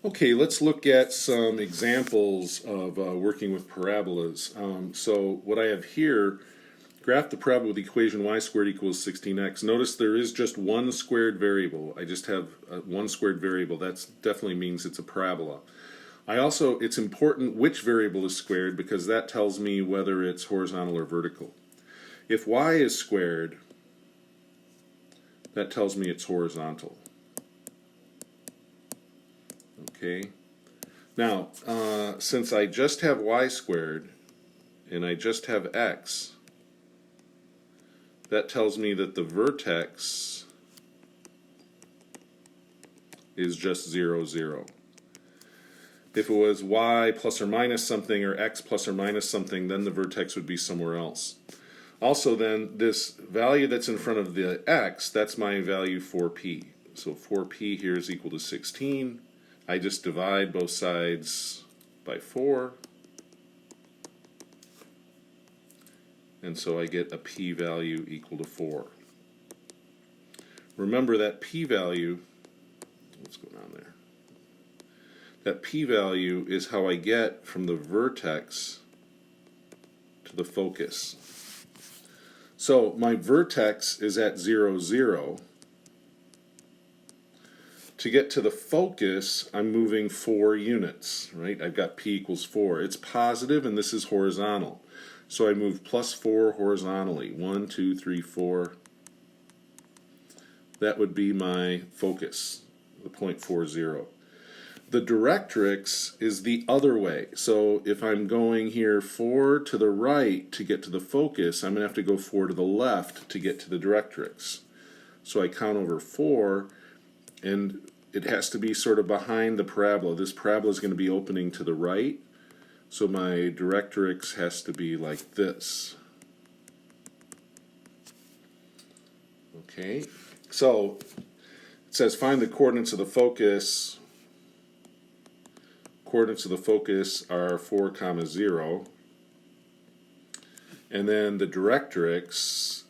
Okay, let's look at some examples of working with parabolas. So what I have here, graph the parabola with the equation y squared equals 16x. Notice there is just one squared variable. I just have one squared variable. That definitely means it's a parabola. It's important which variable is squared because that tells me whether it's horizontal or vertical. If y is squared, that tells me it's horizontal. Okay. Now, since I just have y squared and I just have x, that tells me that the vertex is just 0, 0. If it was y plus or minus something or x plus or minus something, then the vertex would be somewhere else. Also then, this value that's in front of the x, that's my value for p. So 4p here is equal to 16. I just divide both sides by 4. And so I get a p-value equal to 4. Remember that p-value, what's going on there? That p-value is how I get from the vertex to the focus. So my vertex is at 0, 0. To get to the focus, I'm moving 4 units, right? I've got p equals 4. It's positive and this is horizontal. So I move plus 4 horizontally. 1, 2, 3, 4. That would be my focus, the point 4, 0. The directrix is the other way. So if I'm going here 4 to the right to get to the focus, I'm going to have to go 4 to the left to get to the directrix. So I count over 4, and it has to be sort of behind the parabola. This parabola is going to be opening to the right, so my directrix has to be like this. Okay, so it says find the coordinates of the focus. Coordinates of the focus are 4, 0. And then the directrix,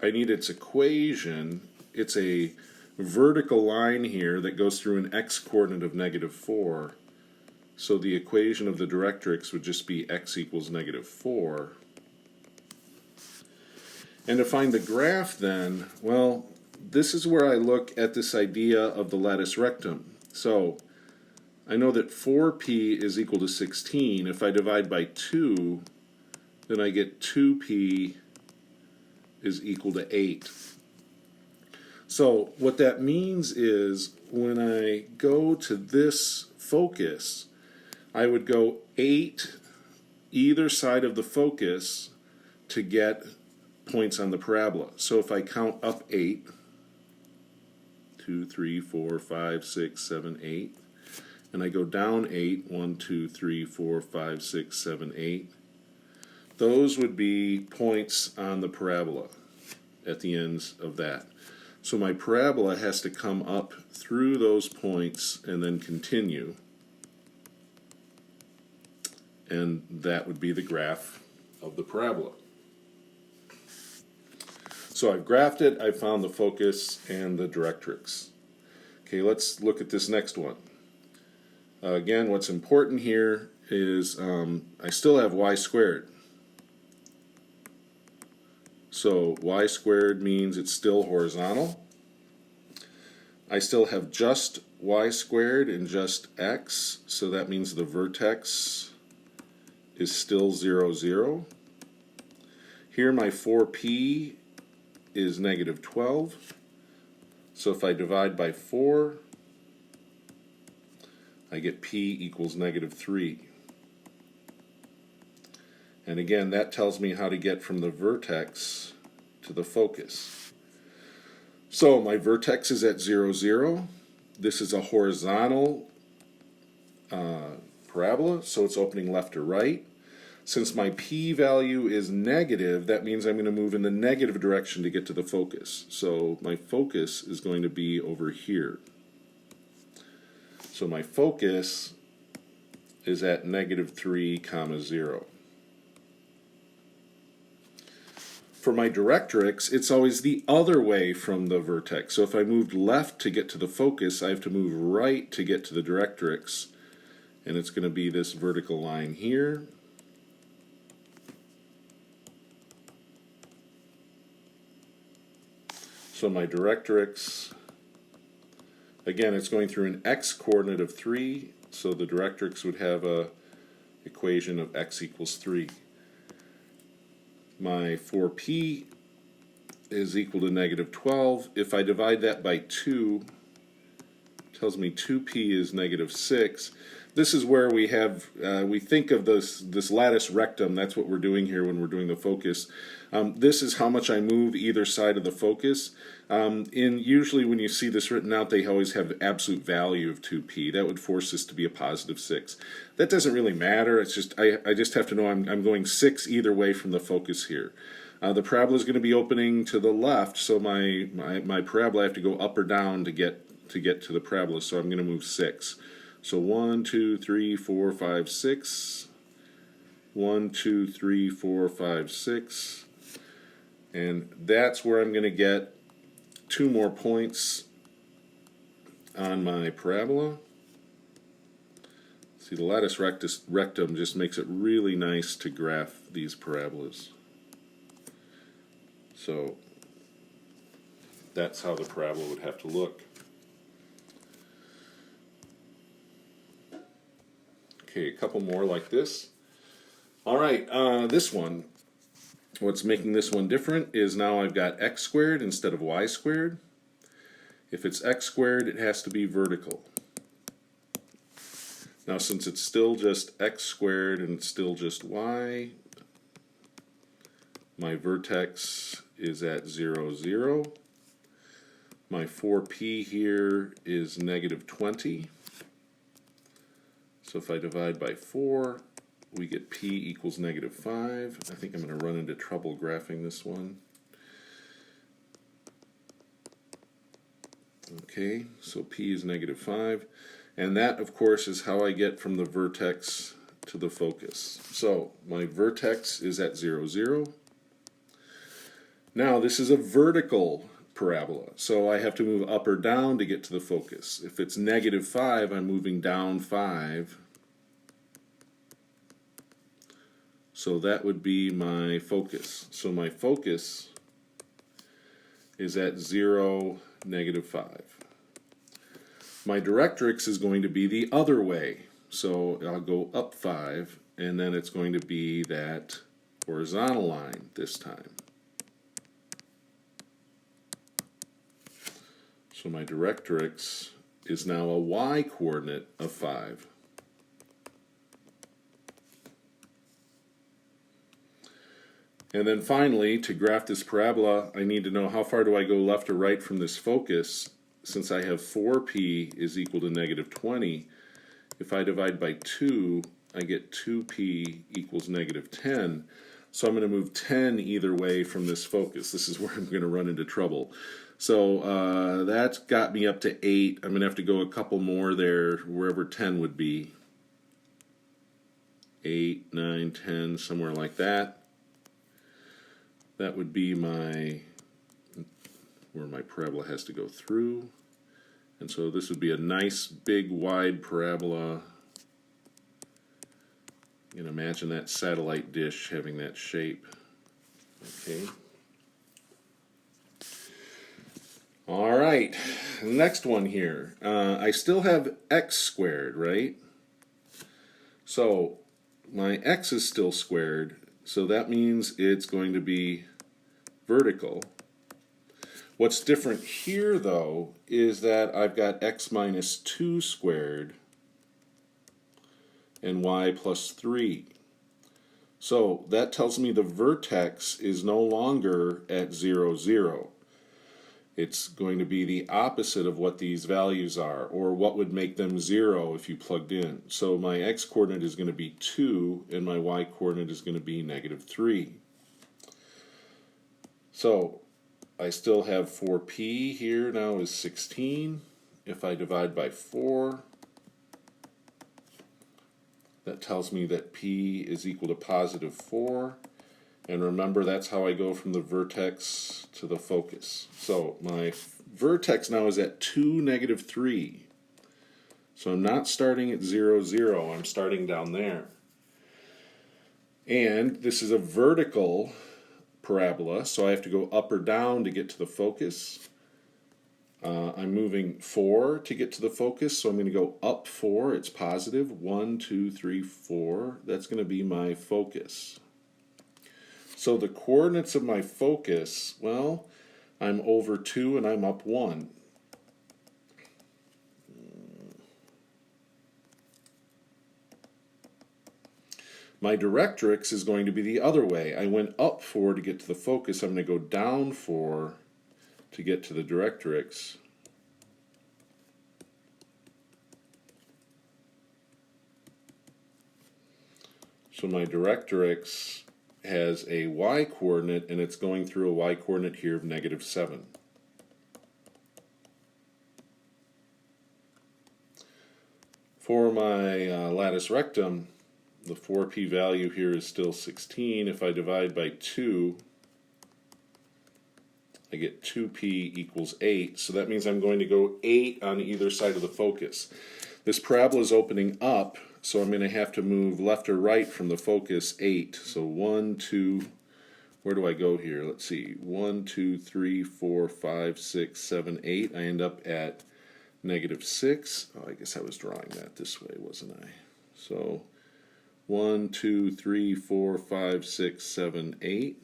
I need its equation. It's a vertical line here that goes through an x-coordinate of -4. So the equation of the directrix would just be x equals -4. And to find the graph then, well, this is where I look at this idea of the latus rectum. So I know that 4p is equal to 16. If I divide by 2, then I get 2p is equal to 8. So what that means is when I go to this focus, I would go 8 either side of the focus to get points on the parabola. So if I count up 8, 2, 3, 4, 5, 6, 7, 8, and I go down 8, 1, 2, 3, 4, 5, 6, 7, 8, those would be points on the parabola at the ends of that. So my parabola has to come up through those points and then continue. And that would be the graph of the parabola. So I've graphed it, I've found the focus and the directrix. Okay, let's look at this next one. Again, what's important here is I still have y squared. So y squared means it's still horizontal. I still have just y squared and just x, so that means the vertex is still 0, 0. Here my 4p is -12. So if I divide by 4, I get p equals -3. And again, that tells me how to get from the vertex to the focus. So my vertex is at 0, 0. This is a horizontal parabola, so it's opening left to right. Since my p-value is negative, that means I'm going to move in the negative direction to get to the focus. So my focus is going to be over here. So my focus is at -3, 0. For my directrix, it's always the other way from the vertex. So if I moved left to get to the focus, I have to move right to get to the directrix. And it's going to be this vertical line here. So my directrix, again, it's going through an x coordinate of 3, so the directrix would have a equation of x equals 3. My 4p is equal to negative 12. If I divide that by 2, it tells me 2p is negative 6. This is where we have, we think of this lattice rectum. That's what we're doing here when we're doing the focus. This is how much I move either side of the focus. Usually when you see this written out, they always have the absolute value of 2p. That would force this to be a positive 6. That doesn't really matter. It's just I just have to know I'm going 6 either way from the focus here. The parabola is going to be opening to the left, so my parabola I have to go up or down to get to the parabola. So I'm going to move 6. So 1, 2, 3, 4, 5, 6. 1, 2, 3, 4, 5, 6. And that's where I'm going to get 2 more points on my parabola. See, the lattice rectum just makes it really nice to graph these parabolas. So that's how the parabola would have to look. Okay, a couple more like this. All right, this one, what's making this one different is now I've got x squared instead of y squared. If it's x squared, it has to be vertical. Now, since it's still just x squared and it's still just y, my vertex is at 0, 0. My 4p here is negative 20. So if I divide by 4, we get p equals negative 5. I think I'm going to run into trouble graphing this one. Okay, so p is negative 5. And that, of course, is how I get from the vertex to the focus. So my vertex is at 0, 0. Now this is a vertical parabola, so I have to move up or down to get to the focus. If it's negative 5, I'm moving down 5. So that would be my focus. So my focus is at 0, negative 5. My directrix is going to be the other way. So I'll go up 5, and then it's going to be that horizontal line this time. So my directrix is now a y coordinate of 5. And then finally, to graph this parabola, I need to know how far do I go left or right from this focus. Since I have 4p is equal to negative 20, if I divide by 2, I get 2p equals negative 10. So I'm going to move 10 either way from this focus. This is where I'm going to run into trouble. So that's got me up to 8. I'm going to have to go a couple more there, wherever 10 would be. 8, 9, 10, somewhere like that. That would be where my parabola has to go through. And so this would be a nice, big, wide parabola. You can imagine that satellite dish having that shape. Okay. All right, next one here. I still have x squared, right? So my x is still squared, so that means it's going to be vertical. What's different here, though, is that I've got x minus 2 squared and y plus 3. So that tells me the vertex is no longer at 0, 0. It's going to be the opposite of what these values are, or what would make them 0 if you plugged in. So my x-coordinate is going to be 2, and my y-coordinate is going to be negative 3. So I still have 4p here now is 16. If I divide by 4, that tells me that p is equal to positive 4. And remember, that's how I go from the vertex to the focus. So my vertex now is at 2, -3. So I'm not starting at 0, 0. I'm starting down there. And this is a vertical parabola, so I have to go up or down to get to the focus. I'm moving 4 to get to the focus, so I'm going to go up 4. It's positive. 1, 2, 3, 4. That's going to be my focus. So the coordinates of my focus, well, I'm over 2 and I'm up 1. My directrix is going to be the other way. I went up 4 to get to the focus. I'm going to go down 4 to get to the directrix. So my directrix has a y coordinate, and it's going through a y coordinate here of -7. For my lattice rectum, the 4p value here is still 16. If I divide by 2, I get 2p equals 8. So that means I'm going to go 8 on either side of the focus. This parabola is opening up, so I'm going to have to move left or right from the focus 8. So 1, 2, where do I go here? Let's see. 1, 2, 3, 4, 5, 6, 7, 8. I end up at -6. Oh, I guess I was drawing that this way, wasn't I? So 1, 2, 3, 4, 5, 6, 7, 8.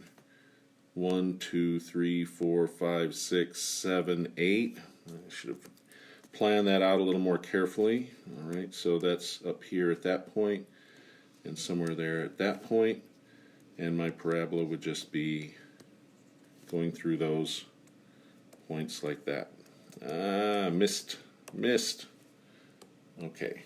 1, 2, 3, 4, 5, 6, 7, 8. I should have planned that out a little more carefully. All right, so that's up here at that point, and somewhere there at that point, and my parabola would just be going through those points like that. Ah, missed. Okay.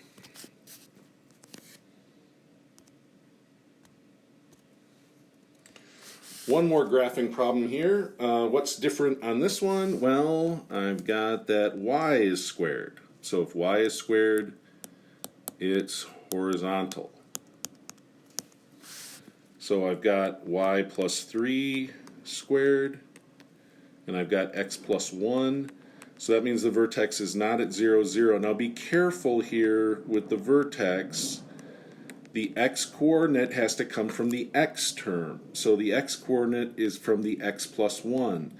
One more graphing problem here. What's different on this one? Well, I've got that y is squared. So if y is squared, it's horizontal. So I've got y plus 3 squared, and I've got x plus 1. So that means the vertex is not at 0, 0. Now be careful here with the vertex. The x-coordinate has to come from the x term. So the x-coordinate is from the x plus 1.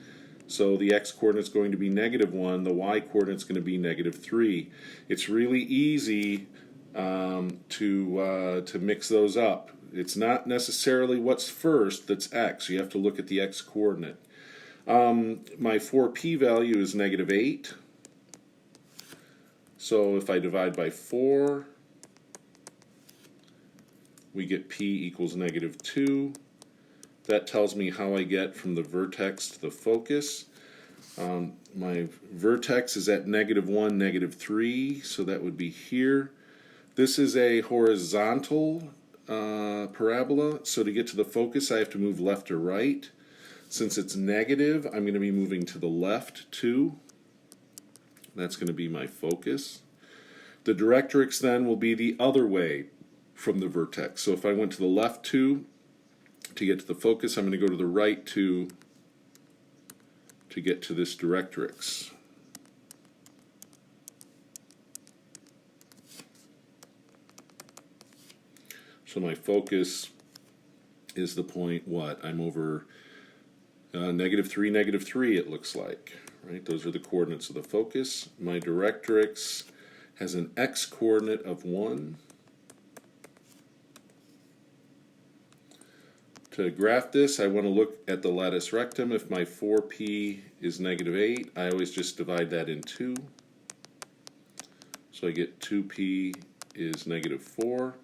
So the x-coordinate is going to be -1. The y-coordinate is going to be -3. It's really easy to mix those up. It's not necessarily what's first that's x. You have to look at the x-coordinate. My 4p value is -8. So if I divide by 4, we get p equals -2. That tells me how I get from the vertex to the focus. My vertex is at -1, -3, so that would be here. This is a horizontal parabola, so to get to the focus I have to move left or right. Since it's negative, I'm going to be moving to the left 2. That's going to be my focus. The directrix then will be the other way from the vertex. So if I went to the left 2 to get to the focus, I'm going to go to the right 2 to get to this directrix. So my focus is the point, what? I'm over -3, -3, it looks like. Right? Those are the coordinates of the focus. My directrix has an x-coordinate of 1. To graph this, I want to look at the lattice rectum. If my 4p is -8, I always just divide that in 2. So I get 2p is -4.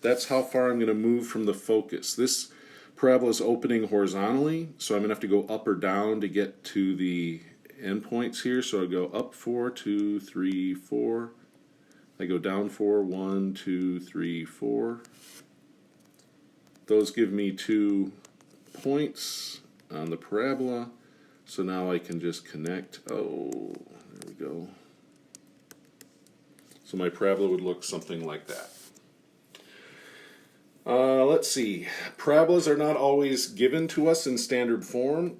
That's how far I'm going to move from the focus. This parabola is opening horizontally, so I'm going to have to go up or down to get to the endpoints here. So I go up 4, 2, 3, 4. I go down 4, 1, 2, 3, 4. Those give me 2 points on the parabola. So now I can just connect. Oh, there we go. So my parabola would look something like that. Let's let's see. Parabolas are not always given to us in standard form.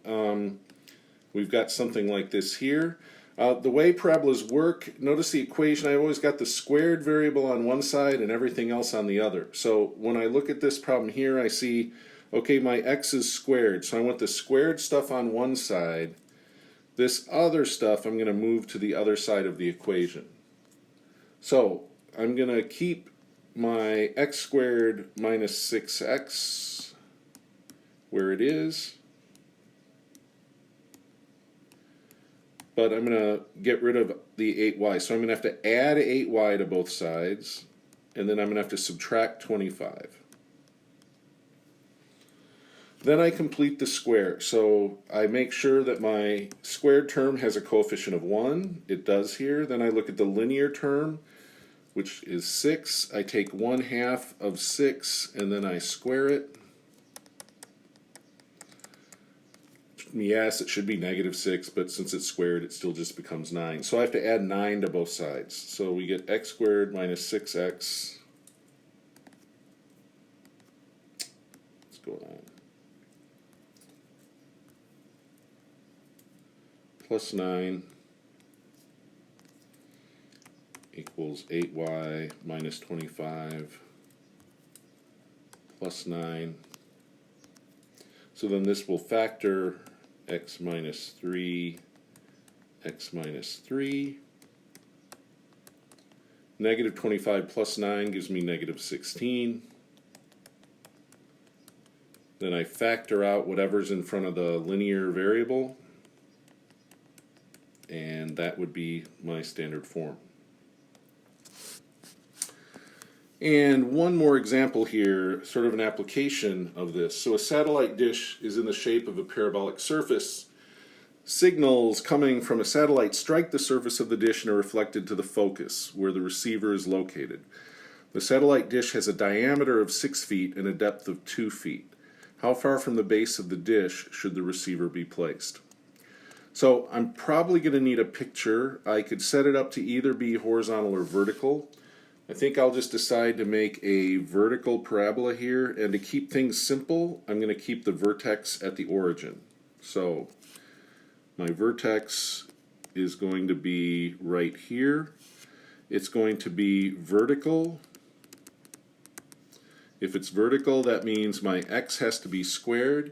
We've got something like this here. The way parabolas work, notice the equation, I always got the squared variable on one side and everything else on the other. So when I look at this problem here, I see, okay, my x is squared, so I want the squared stuff on one side. This other stuff I'm going to move to the other side of the equation. So I'm going to keep my x squared minus 6x where it is. But I'm going to get rid of the 8y. So I'm going to have to add 8y to both sides, and then I'm going to have to subtract 25. Then I complete the square. So I make sure that my squared term has a coefficient of 1. It does here. Then I look at the linear term, which is 6. I take 1/2 of 6, and then I square it. Yes, it should be -6, but since it's squared, it still just becomes 9. So I have to add 9 to both sides. So we get x squared minus 6x. What's going on? Plus 9 equals 8y minus 25 plus 9. So then this will factor x minus 3, x minus 3. Negative 25 plus 9 gives me negative 16. Then I factor out whatever's in front of the linear variable, and that would be my standard form. And one more example here, sort of an application of this. So a satellite dish is in the shape of a parabolic surface. Signals coming from a satellite strike the surface of the dish and are reflected to the focus, where the receiver is located. The satellite dish has a diameter of 6 feet and a depth of 2 feet. How far from the base of the dish should the receiver be placed? So I'm probably going to need a picture. I could set it up to either be horizontal or vertical. I think I'll just decide to make a vertical parabola here, and to keep things simple, I'm going to keep the vertex at the origin. So my vertex is going to be right here. It's going to be vertical. If it's vertical, that means my x has to be squared.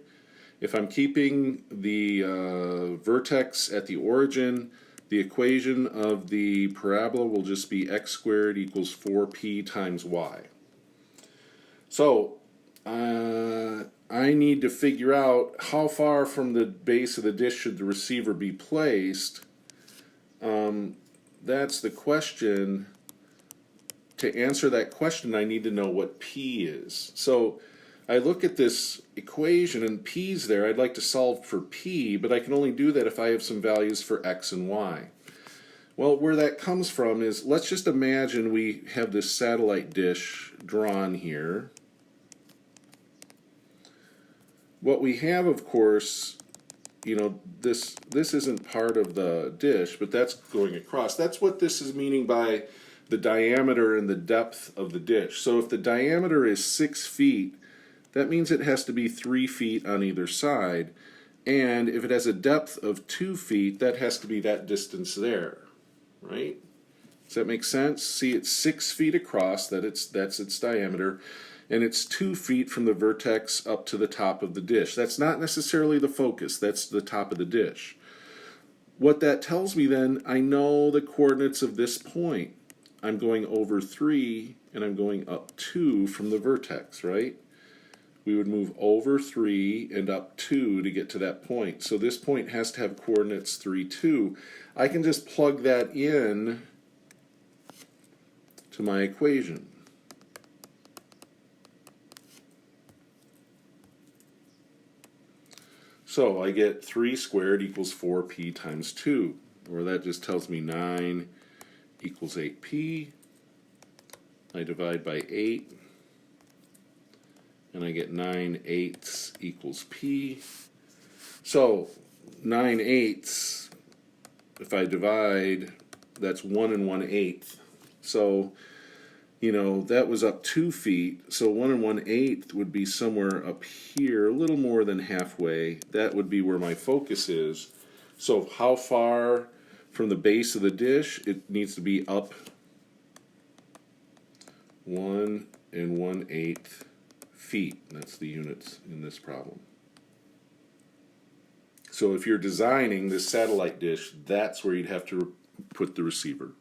If I'm keeping the vertex at the origin, the equation of the parabola will just be x squared equals 4p times y. So I need to figure out how far from the base of the dish should the receiver be placed. That's the question. To answer that question, I need to know what p is. So I look at this equation and p's there. I'd like to solve for p, but I can only do that if I have some values for x and y. Well, where that comes from is, let's just imagine we have this satellite dish drawn here. What we have, of course, this isn't part of the dish, but that's going across. That's what this is meaning by the diameter and the depth of the dish. So if the diameter is 6 feet, that means it has to be 3 feet on either side. And if it has a depth of 2 feet, that has to be that distance there, right? Does that make sense? See, it's 6 feet across, that's its diameter, and it's 2 feet from the vertex up to the top of the dish. That's not necessarily the focus, that's the top of the dish. What that tells me then, I know the coordinates of this point. I'm going over 3 and I'm going up 2 from the vertex, right? We would move over 3 and up 2 to get to that point. So this point has to have coordinates 3, 2. I can just plug that in to my equation. So I get 3 squared equals 4p times 2, or that just tells me 9 equals 8p. I divide by 8. And I get 9/8 equals p. So 9/8, if I divide, that's 1 1/8. So you know, that was up 2 feet, so 1 1/8 would be somewhere up here, a little more than halfway. That would be where my focus is. So how far from the base of the dish? It needs to be up 1 1/8 feet. That's the units in this problem. So if you're designing this satellite dish, that's where you'd have to put the receiver.